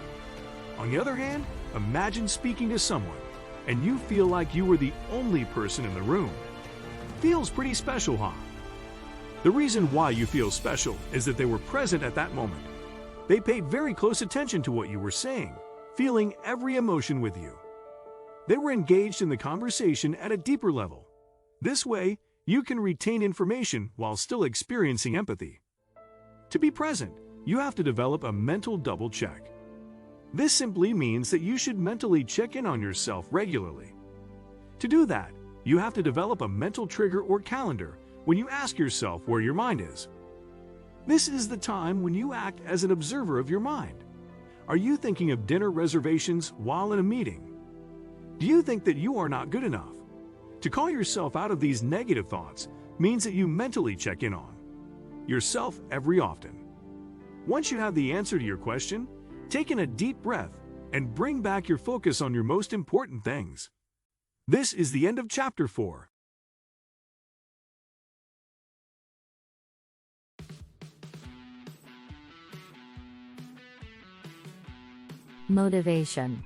On the other hand, imagine speaking to someone and you feel like you were the only person in the room. Feels pretty special, huh? The reason why you feel special is that they were present at that moment. They paid very close attention to what you were saying, feeling every emotion with you. They were engaged in the conversation at a deeper level. This way, you can retain information while still experiencing empathy. To be present, you have to develop a mental double check. This simply means that you should mentally check in on yourself regularly. To do that, you have to develop a mental trigger or calendar when you ask yourself where your mind is. This is the time when you act as an observer of your mind. Are you thinking of dinner reservations while in a meeting? Do you think that you are not good enough? To call yourself out of these negative thoughts means that you mentally check in on yourself every often. Once you have the answer to your question, take in a deep breath and bring back your focus on your most important things. This is the end of Chapter 4. Motivation.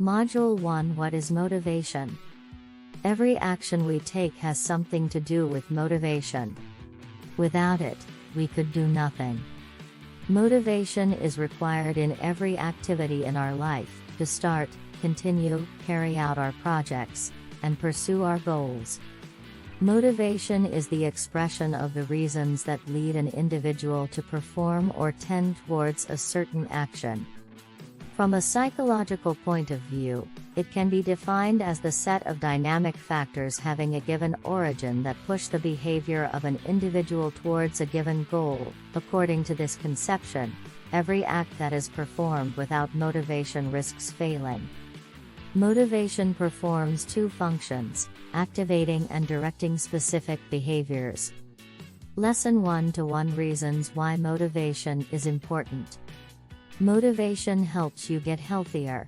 Module 1. What is motivation? Every action we take has something to do with motivation. Without it, we could do nothing. Motivation is required in every activity in our life, to start, continue, carry out our projects, and pursue our goals. Motivation is the expression of the reasons that lead an individual to perform or tend towards a certain action. From a psychological point of view, it can be defined as the set of dynamic factors having a given origin that push the behavior of an individual towards a given goal. According to this conception, Every act that is performed without motivation risks failing. Motivation performs two functions: activating and directing specific behaviors. Lesson 1-1 Reasons why motivation is important. Motivation helps you get healthier.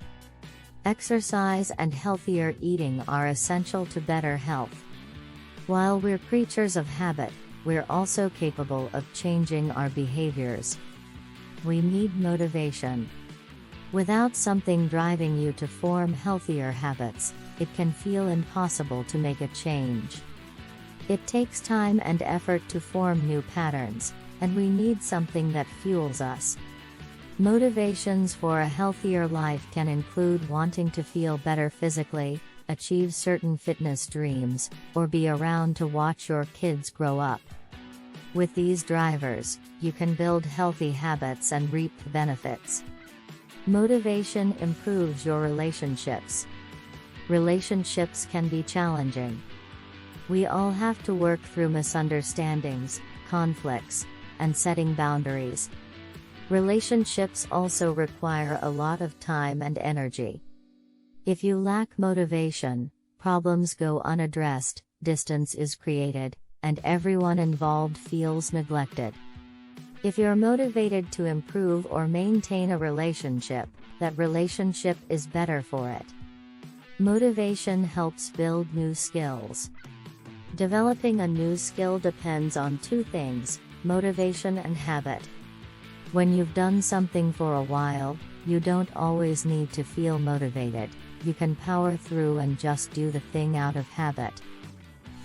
Exercise and healthier eating are essential to better health. While we're creatures of habit, we're also capable of changing our behaviors. We need motivation. Without something driving you to form healthier habits, it can feel impossible to make a change. It takes time and effort to form new patterns, and we need something that fuels us. Motivations for a healthier life can include wanting to feel better physically, achieve certain fitness dreams, or be around to watch your kids grow up. With these drivers, you can build healthy habits and reap the benefits. Motivation improves your relationships. Relationships can be challenging. We all have to work through misunderstandings, conflicts, and setting boundaries. Relationships also require a lot of time and energy. If you lack motivation, problems go unaddressed, distance is created, and everyone involved feels neglected. If you're motivated to improve or maintain a relationship, that relationship is better for it. Motivation helps build new skills. Developing a new skill depends on two things: motivation and habit. When you've done something for a while, you don't always need to feel motivated. You can power through and just do the thing out of habit.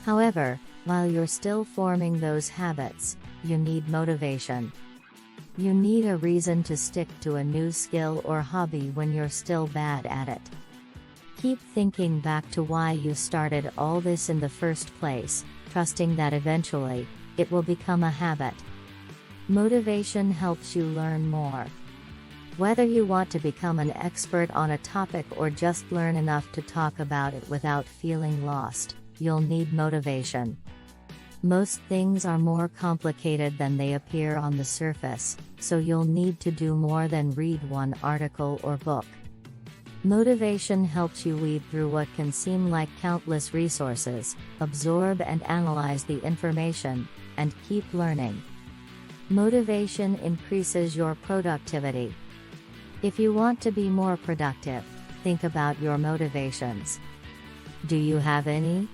However, while you're still forming those habits, you need motivation. You need a reason to stick to a new skill or hobby when you're still bad at it. Keep thinking back to why you started all this in the first place, trusting that eventually, it will become a habit. Motivation helps you learn more. Whether you want to become an expert on a topic or just learn enough to talk about it without feeling lost, you'll need motivation. Most things are more complicated than they appear on the surface, so you'll need to do more than read one article or book. Motivation helps you weed through what can seem like countless resources, absorb and analyze the information, and keep learning. Motivation increases your productivity. If you want to be more productive, think about your motivations. Do you have any?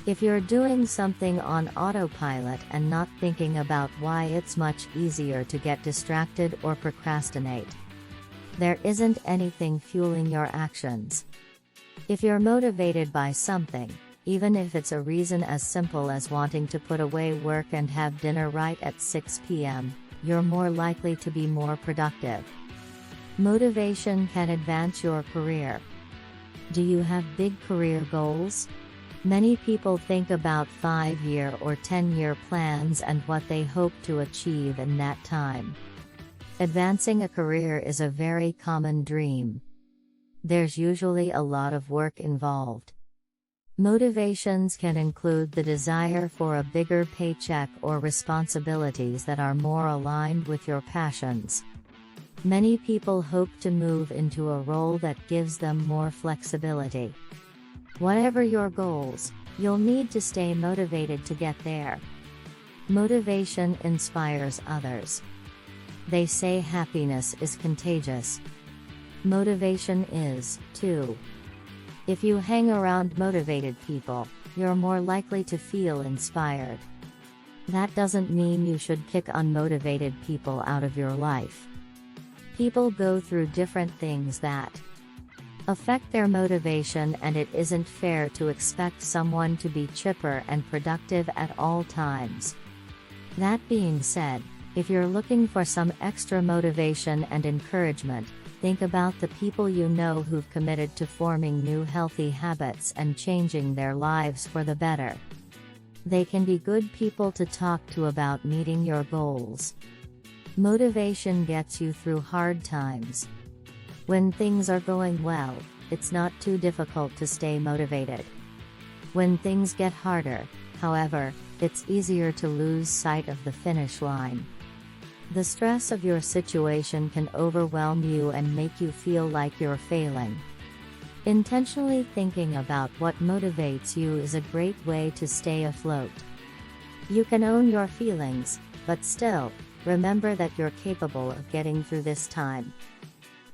If you're doing something on autopilot and not thinking about why, it's much easier to get distracted or procrastinate. There isn't anything fueling your actions. If you're motivated by something, even if it's a reason as simple as wanting to put away work and have dinner right at 6 p.m., you're more likely to be more productive. Motivation can advance your career. Do you have big career goals? Many people think about 5-year or 10-year plans and what they hope to achieve in that time. Advancing a career is a very common dream. There's usually a lot of work involved. Motivations can include the desire for a bigger paycheck or responsibilities that are more aligned with your passions. Many people hope to move into a role that gives them more flexibility. Whatever your goals, you'll need to stay motivated to get there. Motivation inspires others. They say happiness is contagious. Motivation is, too. If you hang around motivated people, you're more likely to feel inspired. That doesn't mean you should kick unmotivated people out of your life. People go through different things that affect their motivation, and it isn't fair to expect someone to be chipper and productive at all times. That being said, if you're looking for some extra motivation and encouragement, think about the people you know who've committed to forming new healthy habits and changing their lives for the better. They can be good people to talk to about meeting your goals. Motivation gets you through hard times. When things are going well, it's not too difficult to stay motivated. When things get harder, however, it's easier to lose sight of the finish line. The stress of your situation can overwhelm you and make you feel like you're failing. Intentionally thinking about what motivates you is a great way to stay afloat. You can own your feelings, but still, remember that you're capable of getting through this time.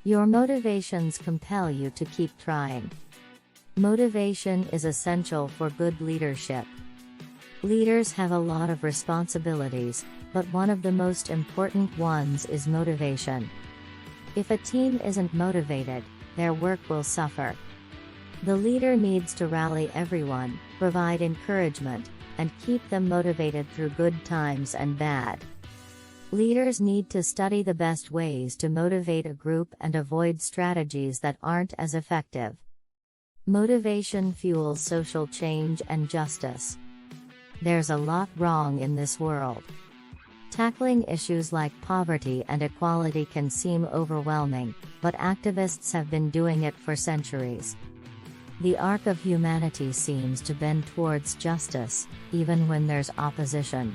Your motivations compel you to keep trying. Motivation is essential for good leadership. Leaders have a lot of responsibilities, but one of the most important ones is motivation. If a team isn't motivated, their work will suffer. The leader needs to rally everyone, provide encouragement, and keep them motivated through good times and bad. Leaders need to study the best ways to motivate a group and avoid strategies that aren't as effective. Motivation fuels social change and justice. There's a lot wrong in this world. Tackling issues like poverty and equality can seem overwhelming, but activists have been doing it for centuries. The arc of humanity seems to bend towards justice, even when there's opposition.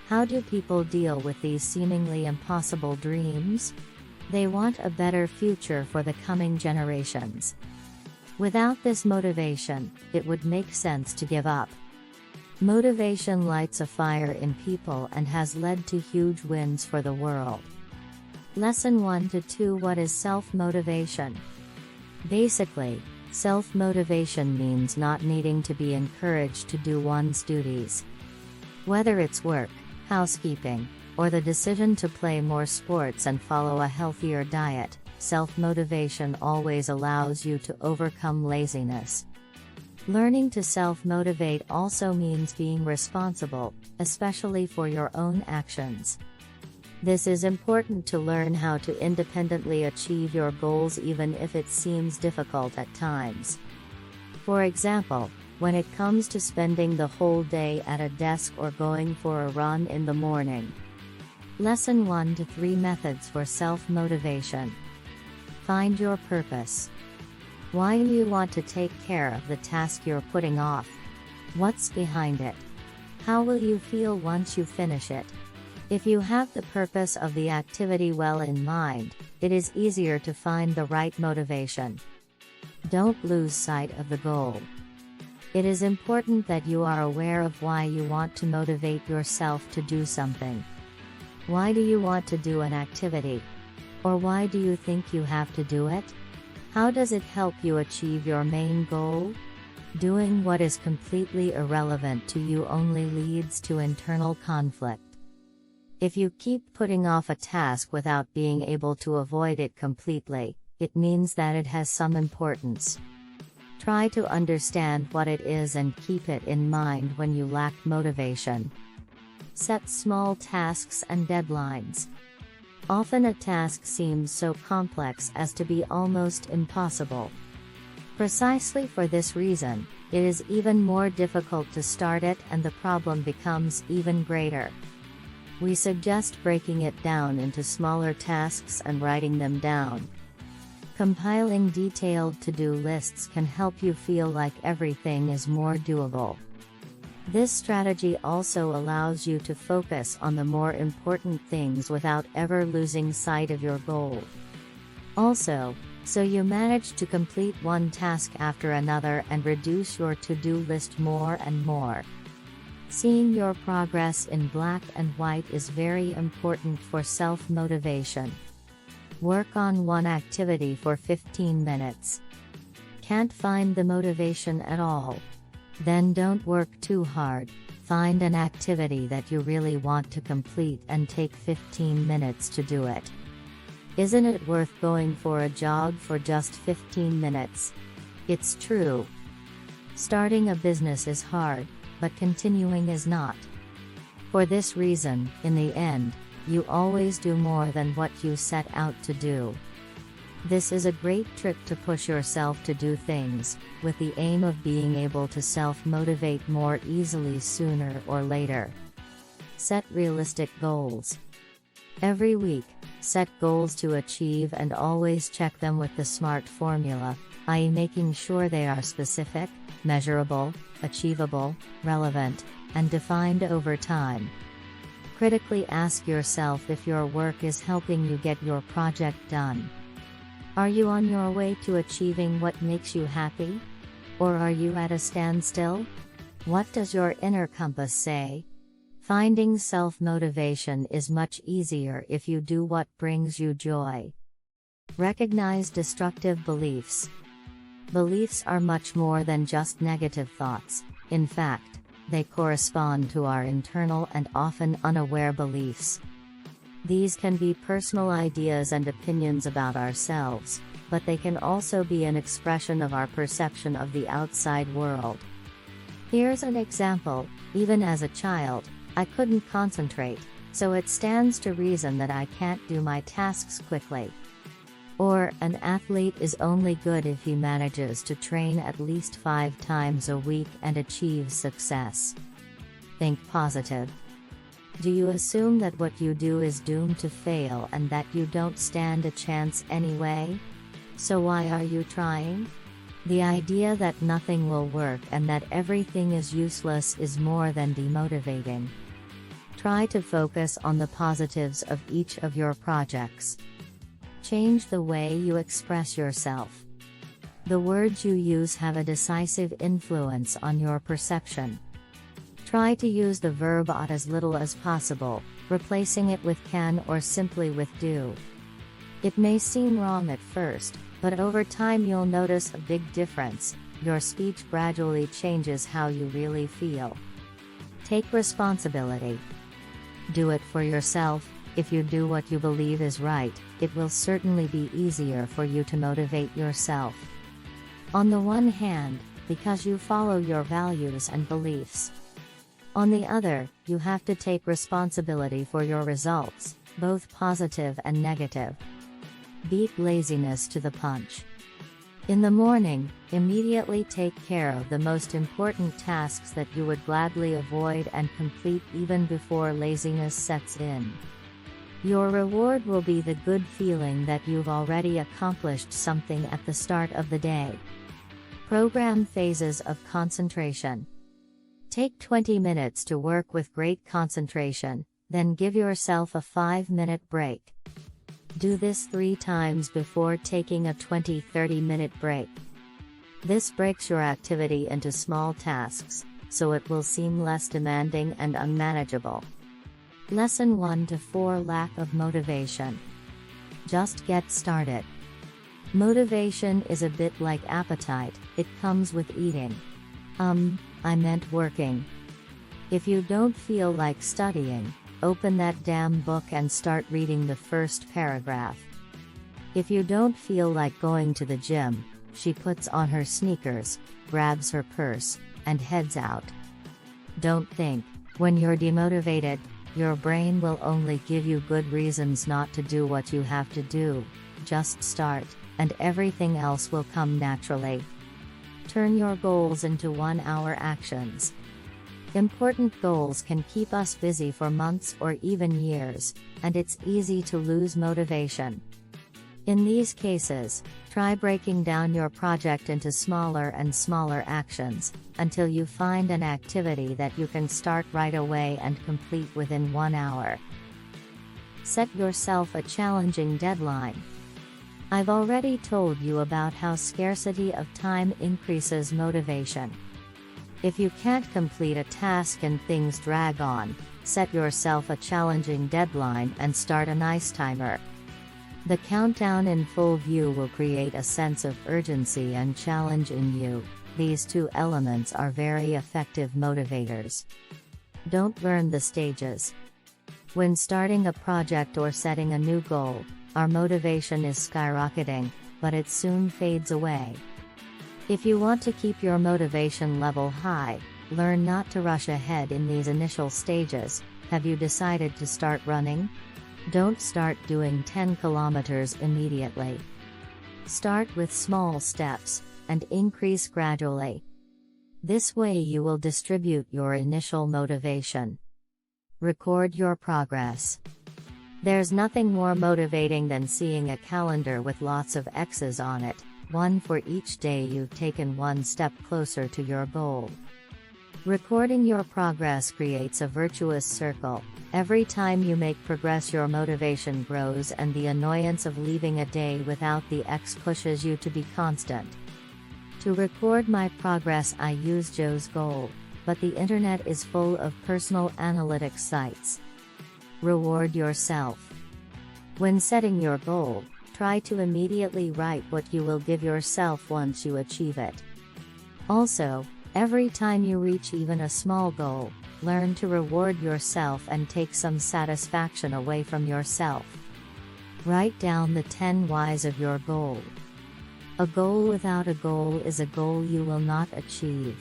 How do people deal with these seemingly impossible dreams? They want a better future for the coming generations. Without this motivation, it would make sense to give up. Motivation lights a fire in people and has led to huge wins for the world. Lesson 1 to 2. What is self-motivation? Basically, self-motivation means not needing to be encouraged to do one's duties. Whether it's work, housekeeping, or the decision to play more sports and follow a healthier diet, self-motivation always allows you to overcome laziness. Learning to self-motivate also means being responsible, especially for your own actions. This is important to learn how to independently achieve your goals even if it seems difficult at times. For example, when it comes to spending the whole day at a desk or going for a run in the morning. Lesson 1 to 3. Methods for self-motivation. Find your purpose. Why do you want to take care of the task you're putting off? What's behind it? How will you feel once you finish it? If you have the purpose of the activity well in mind, it is easier to find the right motivation. Don't lose sight of the goal. It is important that you are aware of why you want to motivate yourself to do something. Why do you want to do an activity? Or why do you think you have to do it? How does it help you achieve your main goal? Doing what is completely irrelevant to you only leads to internal conflict. If you keep putting off a task without being able to avoid it completely, it means that it has some importance. Try to understand what it is and keep it in mind when you lack motivation. Set small tasks and deadlines. Often a task seems so complex as to be almost impossible. Precisely for this reason, it is even more difficult to start it and the problem becomes even greater. We suggest breaking it down into smaller tasks and writing them down. Compiling detailed to-do lists can help you feel like everything is more doable. This strategy also allows you to focus on the more important things without ever losing sight of your goal. Also, so you manage to complete one task after another and reduce your to-do list more and more. Seeing your progress in black and white is very important for self-motivation. Work on one activity for 15 minutes. Can't find the motivation at all? Then don't work too hard. Find an activity that you really want to complete and take 15 minutes to do it. Isn't it worth going for a jog for just 15 minutes? It's true. Starting a business is hard, but continuing is not. For this reason, in the end, you always do more than what you set out to do. This is a great trick to push yourself to do things, with the aim of being able to self-motivate more easily sooner or later. Set realistic goals. Every week, set goals to achieve and always check them with the SMART formula, i.e. making sure they are specific, measurable, achievable, relevant, and defined over time. Critically ask yourself if your work is helping you get your project done. Are you on your way to achieving what makes you happy? Or are you at a standstill? What does your inner compass say? Finding self-motivation is much easier if you do what brings you joy. Recognize destructive beliefs. Beliefs are much more than just negative thoughts. In fact, they correspond to our internal and often unaware beliefs. These can be personal ideas and opinions about ourselves, but they can also be an expression of our perception of the outside world. Here's an example: even as a child, I couldn't concentrate, so it stands to reason that I can't do my tasks quickly. Or, an athlete is only good if he manages to train at least 5 times a week and achieves success. Think positive. Do you assume that what you do is doomed to fail and that you don't stand a chance anyway? So why are you trying? The idea that nothing will work and that everything is useless is more than demotivating. Try to focus on the positives of each of your projects. Change the way you express yourself. The words you use have a decisive influence on your perception. Try to use the verb ought as little as possible, replacing it with can or simply with do. It may seem wrong at first, but over time you'll notice a big difference. Your speech gradually changes how you really feel. Take responsibility. Do it for yourself. If you do what you believe is right, it will certainly be easier for you to motivate yourself. On the one hand, because you follow your values and beliefs. On the other, you have to take responsibility for your results, both positive and negative. Beat laziness to the punch. In the morning, immediately take care of the most important tasks that you would gladly avoid and complete even before laziness sets in. Your reward will be the good feeling that you've already accomplished something at the start of the day. Program phases of concentration. Take 20 minutes to work with great concentration, then give yourself a 5-minute break. Do this 3 times before taking a 20-30 minute break. This breaks your activity into small tasks, so it will seem less demanding and unmanageable. Lesson 1 to 4: Lack of motivation. Just get started. Motivation is a bit like appetite, it comes with eating. I meant working. If you don't feel like studying, open that damn book and start reading the first paragraph. If you don't feel like going to the gym, she puts on her sneakers, grabs her purse, and heads out. Don't think. When you're demotivated, your brain will only give you good reasons not to do what you have to do. Just start, and everything else will come naturally. Turn your goals into 1-hour actions. Important goals can keep us busy for months or even years, and it's easy to lose motivation. In these cases, try breaking down your project into smaller and smaller actions, until you find an activity that you can start right away and complete within 1 hour. Set yourself a challenging deadline. I've already told you about how scarcity of time increases motivation. If you can't complete a task and things drag on, set yourself a challenging deadline and start a nice timer. The countdown in full view will create a sense of urgency and challenge in you. These 2 elements are very effective motivators. Don't burn the stages. When starting a project or setting a new goal, our motivation is skyrocketing, but it soon fades away. If you want to keep your motivation level high, learn not to rush ahead in these initial stages. Have you decided to start running? Don't start doing 10 kilometers immediately. Start with small steps, and increase gradually. This way you will distribute your initial motivation. Record your progress. There's nothing more motivating than seeing a calendar with lots of X's on it, one for each day you've taken 1 step closer to your goal. Recording your progress creates a virtuous circle. Every time you make progress, your motivation grows, and the annoyance of leaving a day without the X pushes you to be constant. To record my progress, I use Joe's goal, but the internet is full of personal analytics sites. Reward yourself. When setting your goal, try to immediately write what you will give yourself once you achieve it. Also, every time you reach even a small goal, learn to reward yourself and take some satisfaction away from yourself. Write down the 10 whys of your goal. A goal without a goal is a goal you will not achieve.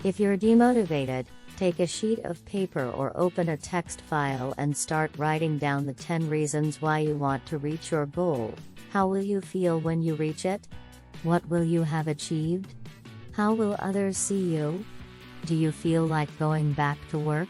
If you're demotivated, take a sheet of paper or open a text file and start writing down the 10 reasons why you want to reach your goal. How will you feel when you reach it? What will you have achieved? How will others see you? Do you feel like going back to work?